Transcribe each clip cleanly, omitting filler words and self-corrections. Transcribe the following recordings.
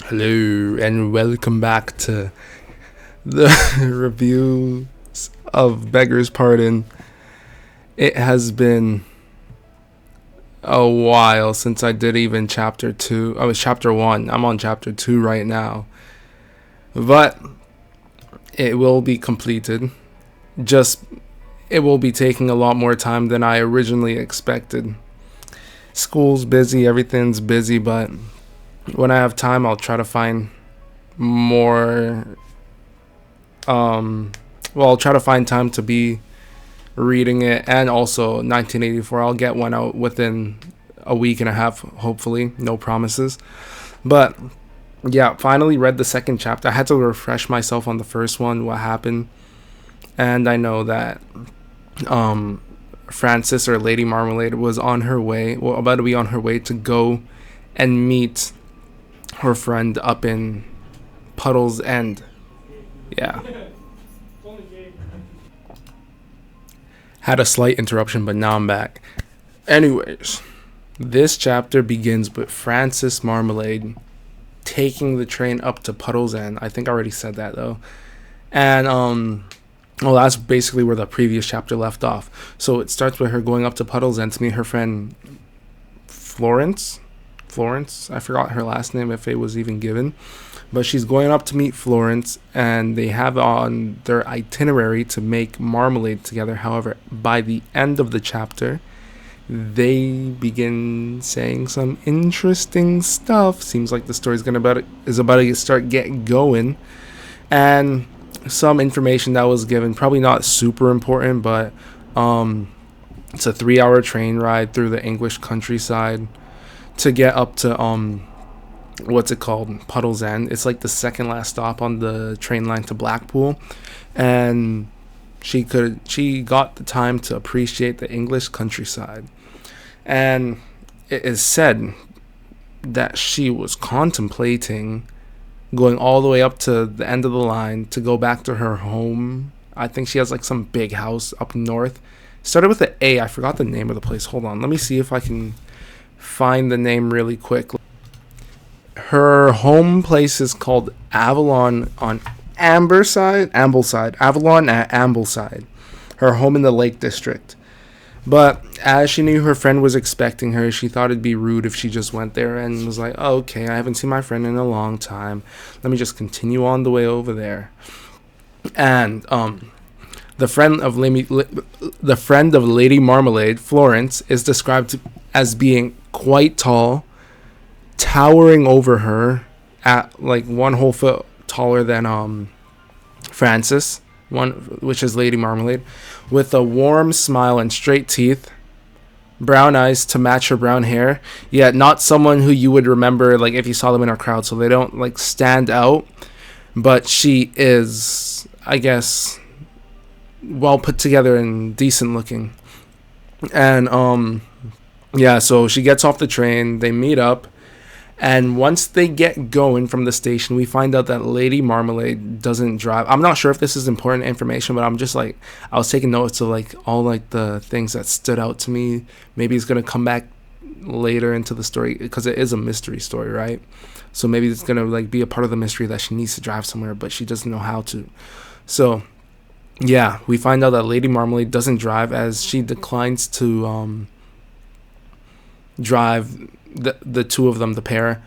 Hello and welcome back to the reviews of Beggar's Pardon. It has been a while since I did even chapter 2. I was chapter 1. I'm on chapter 2 right now. But it will be completed. Just it will be taking a lot more time than I originally expected. School's busy, everything's busy, but when I have time I'll try to find more I'll try to find time to be reading it. And also 1984, I'll get one out within a week and a half, hopefully. No promises, but yeah, finally read the second chapter. I had to refresh myself on the first one, what happened. And I know that Frances, or Lady Marmalade, was on her way, well, about to be on her way to go and meet her friend up in Puddle's End. Yeah. Had a slight interruption, but now I'm back. Anyways, this chapter begins with Frances Marmalade taking the train up to Puddle's End. I think I already said that though. And well, that's basically where the previous chapter left off. So it starts with her going up to Puddle's End to meet her friend Florence. I forgot her last name, if it was even given. But she's going up to meet Florence, and they have on their itinerary to make marmalade together. However, by the end of the chapter, they begin saying some interesting stuff. Seems like the story's about to start getting going. And some information that was given, probably not super important, but it's a 3-hour train ride through the English countryside to get up to what's it called, Puddle's End. It's like the second last stop on the train line to Blackpool. And she got the time to appreciate the English countryside. And it is said that she was contemplating going all the way up to the end of the line to go back to her home. I think she has like some big house up north. Started with an A. I forgot the name of the place. Hold on, let me see if I can find the name really quick. Her home place is called Avalon on Ambleside. Avalon at Ambleside. Her home in the Lake District. But as she knew her friend was expecting her, she thought it'd be rude if she just went there and was like, oh, okay, I haven't seen my friend in a long time. Let me just continue on the way over there. And the friend of Lady Marmalade, Florence, is described as being quite tall, towering over her at like 1 whole foot taller than Frances, which is Lady Marmalade, with a warm smile and straight teeth, brown eyes to match her brown hair. Yet not someone who you would remember like if you saw them in a crowd, so they don't like stand out. But she is, I guess, well put together and decent looking. And yeah, so she gets off the train, they meet up. And once they get going from the station, we find out that Lady Marmalade doesn't drive. I'm not sure if this is important information, but I'm just like, I was taking notes of like all like the things that stood out to me. Maybe it's going to come back later into the story because it is a mystery story, right? So maybe it's going to like be a part of the mystery that she needs to drive somewhere, but she doesn't know how to. So yeah, we find out that Lady Marmalade doesn't drive, as she declines to drive the two of them, the pair,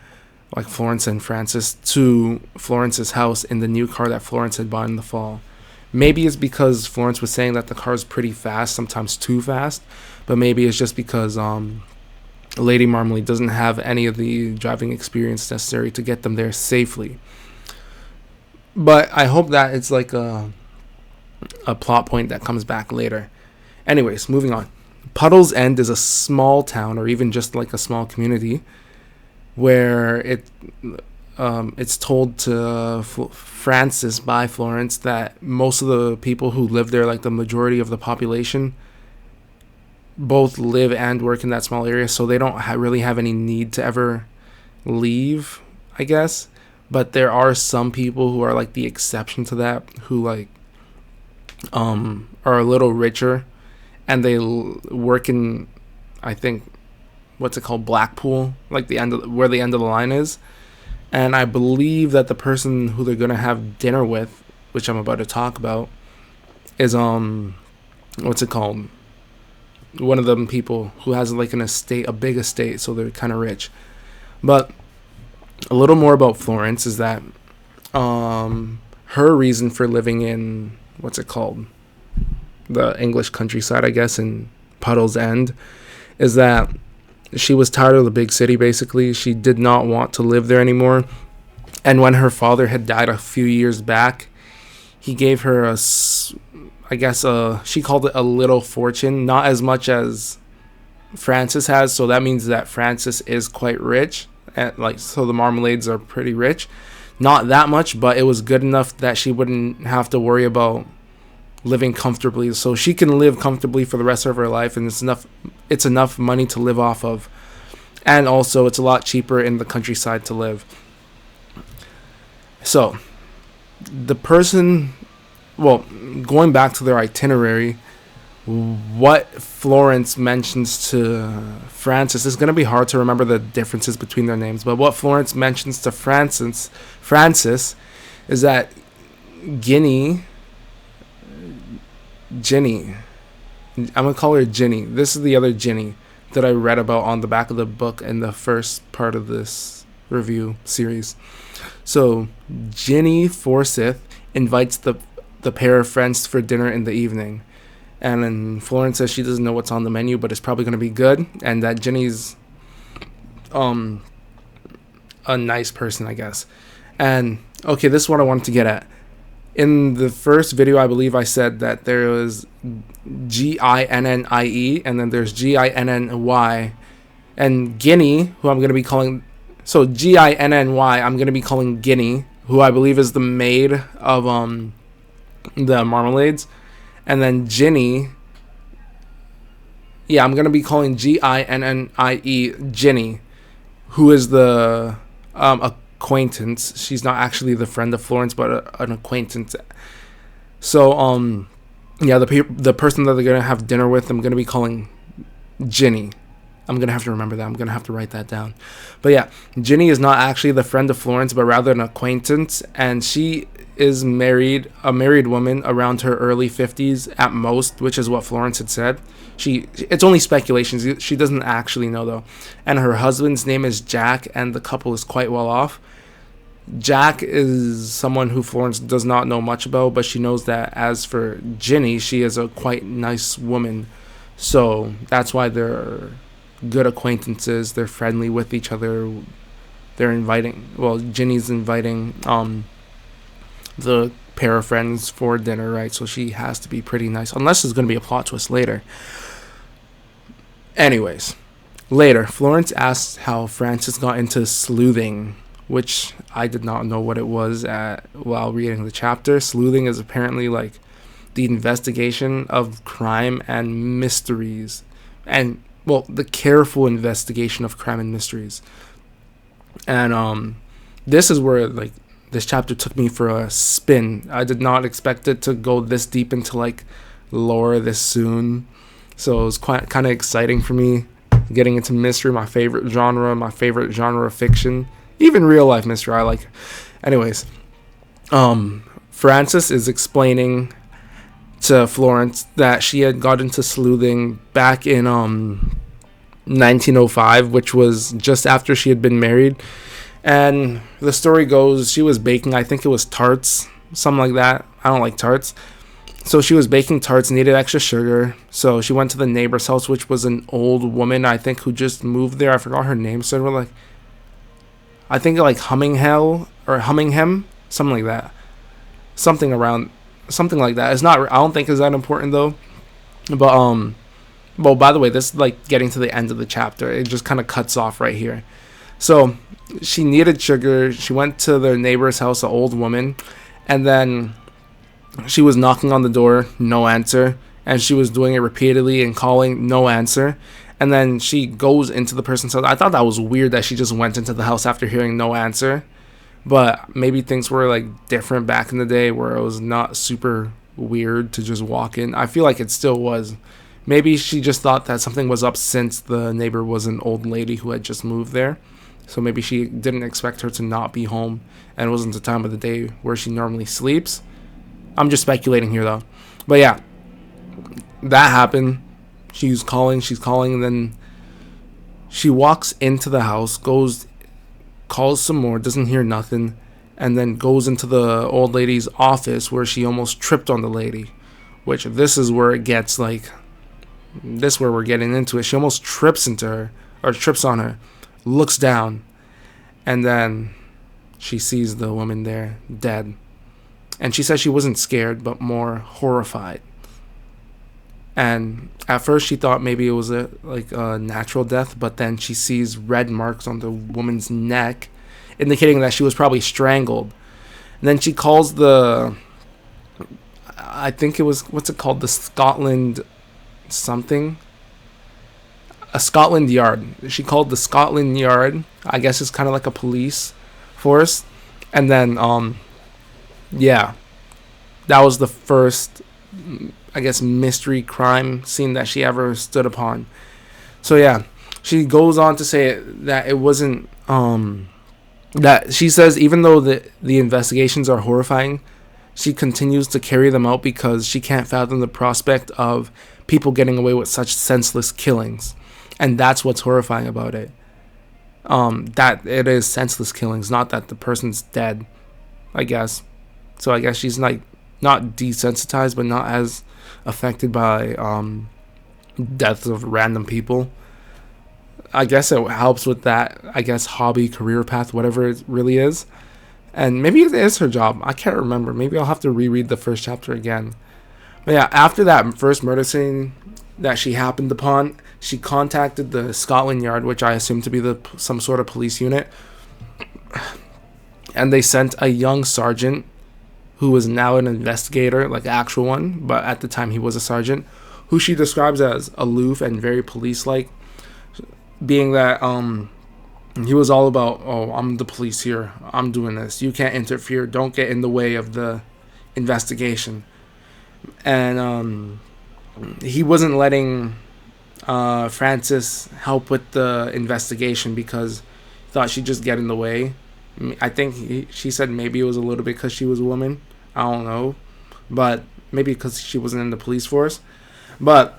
like Florence and Frances, to Florence's house in the new car that Florence had bought in the fall. Maybe it's because Florence was saying that the car is pretty fast, sometimes too fast, but maybe it's just because Lady Marmalade doesn't have any of the driving experience necessary to get them there safely. But I hope that it's like a plot point that comes back later. Anyways, moving on. Puddle's End is a small town, or even just like a small community, where it's told to Frances by Florence that most of the people who live there, like the majority of the population, both live and work in that small area, so they don't really have any need to ever leave, I guess. But there are some people who are like the exception to that, who like are a little richer, and they work in, I think, what's it called, Blackpool, like where the end of the line is. And I believe that the person who they're gonna have dinner with, which I'm about to talk about, is what's it called? One of them people who has like an estate, a big estate, so they're kind of rich. But a little more about Florence is that her reason for living in what's it called, the English countryside, I guess, in Puddle's End, is that she was tired of the big city. Basically, she did not want to live there anymore. And when her father had died a few years back, he gave her she called it a little fortune, not as much as Frances has. So that means that Frances is quite rich, and so the Marmalades are pretty rich. Not that much, but it was good enough that she wouldn't have to worry about living comfortably. So she can live comfortably for the rest of her life, and it's enough money to live off of. And also, it's a lot cheaper in the countryside to live. So, going back to their itinerary, what Florence mentions to Frances is going to be hard to remember the differences between their names, but what Florence mentions to Frances is that Ginny, I'm going to call her Ginny. This is the other Ginny that I read about on the back of the book in the first part of this review series. So, Ginny Forsyth invites the pair of friends for dinner in the evening. And then Florence says she doesn't know what's on the menu, but it's probably going to be good. And that Ginny's a nice person, I guess. And, okay, this is what I wanted to get at. In the first video, I believe I said that there was Ginnie, and then there's Ginny. And Ginny, who I'm going to be calling... So, Ginny, I'm going to be calling Ginny, who I believe is the maid of the Marmalades. And then Ginny... Yeah, I'm going to be calling Ginnie Ginny, who is the acquaintance. She's not actually the friend of Florence, but an acquaintance. So, the person that they're going to have dinner with, I'm going to be calling Ginny. I'm going to have to remember that. I'm going to have to write that down. But yeah, Ginny is not actually the friend of Florence, but rather an acquaintance. And she is a married woman around her early 50s at most, which is what Florence had said. It's only speculations. She doesn't actually know, though. And her husband's name is Jack, and the couple is quite well off. Jack is someone who Florence does not know much about, but she knows that as for Ginny, she is a quite nice woman. So that's why they're good acquaintances. They're friendly with each other. Ginny's inviting the pair of friends for dinner, right? So she has to be pretty nice, unless there's going to be a plot twist later. Anyways, later, Florence asks how Frances got into sleuthing, which I did not know what it was while reading the chapter. Sleuthing is apparently like the investigation of crime and mysteries. And, the careful investigation of crime and mysteries. And this is where, this chapter took me for a spin. I did not expect it to go this deep into, lore this soon. So it was quite kind of exciting for me, getting into mystery, my favorite genre of fiction. Even real-life mystery, I like. Anyways, Frances is explaining to Florence that she had got into sleuthing back in 1905, which was just after she had been married. And the story goes, she was baking, I think it was tarts, something like that. I don't like tarts. So she was baking tarts, needed extra sugar. So she went to the neighbor's house, which was an old woman, I think, who just moved there. I forgot her name. So we're I think Hummingham, something like that. Something like that. It's not, I don't think it's that important though. But, well, by the way, this is getting to the end of the chapter. It just kind of cuts off right here. So she needed sugar. She went to their neighbor's house, an old woman, and then she was knocking on the door, no answer, and she was doing it repeatedly and calling, no answer. And then she goes into the person's house. I thought that was weird that she just went into the house after hearing no answer, but maybe things were different back in the day where it was not super weird to just walk in. I feel like it still was. Maybe she just thought that something was up since the neighbor was an old lady who had just moved there. So maybe she didn't expect her to not be home, and it wasn't the time of the day where she normally sleeps. I'm just speculating here though. But yeah, that happened. She's calling, and then she walks into the house, calls some more, doesn't hear nothing, and then goes into the old lady's office where she almost tripped on the lady. Which this is where it gets like, this is where we're getting into it. She almost trips on her, looks down, and then she sees the woman there dead. And she says she wasn't scared, but more horrified. And at first she thought maybe it was a natural death, but then she sees red marks on the woman's neck, indicating that she was probably strangled. And then she calls I think it was, what's it called? The Scotland something? A Scotland Yard. She called the Scotland Yard. I guess it's kind of like a police force. And then, yeah, that was the first, I guess, mystery crime scene that she ever stood upon. So yeah, she goes on to say that it wasn't, that she says even though the investigations are horrifying, she continues to carry them out because she can't fathom the prospect of people getting away with such senseless killings. And that's what's horrifying about it. That it is senseless killings, not that the person's dead, I guess. So I guess she's like not desensitized, but not as affected by deaths of random people. I guess it helps with that, I guess, hobby, career path, whatever it really is. And maybe it is her job. I can't remember. Maybe I'll have to reread the first chapter again. But yeah, after that first murder scene that she happened upon, she contacted the Scotland Yard, which I assume to be some sort of police unit. And they sent a young sergeant who is now an investigator, like an actual one, but at the time he was a sergeant, who she describes as aloof and very police-like, being that he was all about, oh, I'm the police here, I'm doing this, you can't interfere, don't get in the way of the investigation. And he wasn't letting Frances help with the investigation because he thought she'd just get in the way. I think she said maybe it was a little bit because she was a woman. I don't know. But maybe because she wasn't in the police force. But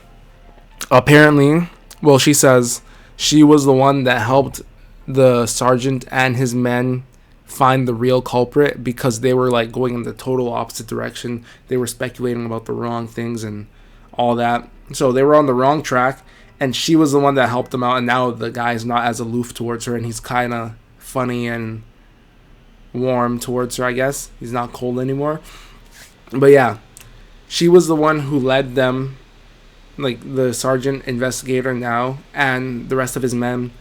apparently, well, she says she was the one that helped the sergeant and his men find the real culprit because they were like going in the total opposite direction. They were speculating about the wrong things and all that. So they were on the wrong track, and she was the one that helped them out. And now the guy's not as aloof towards her, and he's kind of funny and warm towards her, I guess. He's not cold anymore. But yeah, she was the one who led them, like the sergeant investigator now and the rest of his men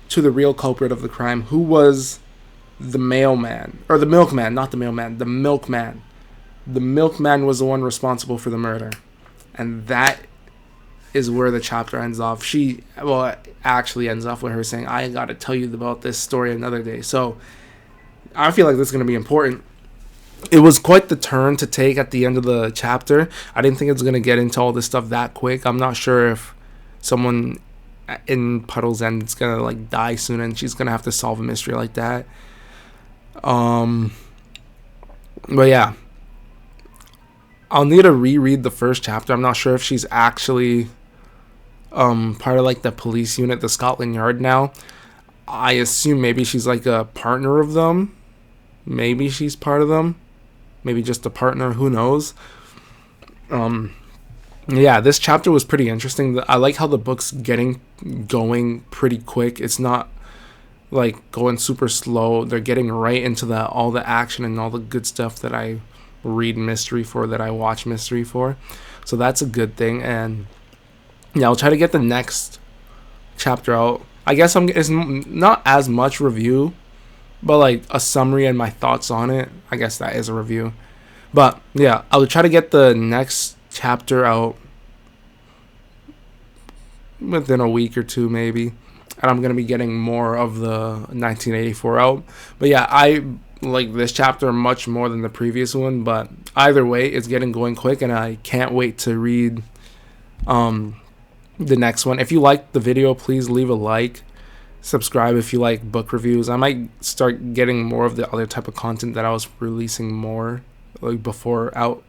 to the real culprit of the crime, who was the mailman, or the milkman, not the mailman, the milkman. The milkman was the one responsible for the murder. And that is where the chapter ends off. It actually ends off with her saying, I gotta tell you about this story another day. So I feel like this is going to be important. It was quite the turn to take at the end of the chapter. I didn't think it was going to get into all this stuff that quick. I'm not sure if someone in Puddle's End is going to like die soon and she's going to have to solve a mystery like that. But yeah, I'll need to reread the first chapter. I'm not sure if she's actually part of like the police unit, the Scotland Yard now. I assume maybe she's like a partner of them. Maybe she's part of them. Maybe just a partner. Who knows? Yeah, this chapter was pretty interesting. I like how the book's going pretty quick. It's not like going super slow. They're getting right into all the action and all the good stuff that I read mystery for, that I watch mystery for. So that's a good thing. And yeah, I'll try to get the next chapter out. I guess it's not as much review, but like a summary and my thoughts on it. I guess that is a review. But yeah, I'll try to get the next chapter out within a week or two maybe. And I'm going to be getting more of the 1984 out. But yeah, I like this chapter much more than the previous one. But either way, it's getting going quick, and I can't wait to read the next one. If you liked the video, please leave a like. Subscribe if you like book reviews. I might start getting more of the other type of content that I was releasing more like before out.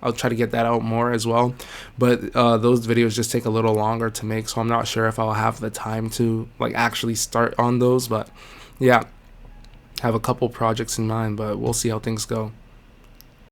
I'll try to get that out more as well, but those videos just take a little longer to make, so I'm not sure if I'll have the time to like actually start on those. But yeah, have a couple projects in mind, but we'll see how things go.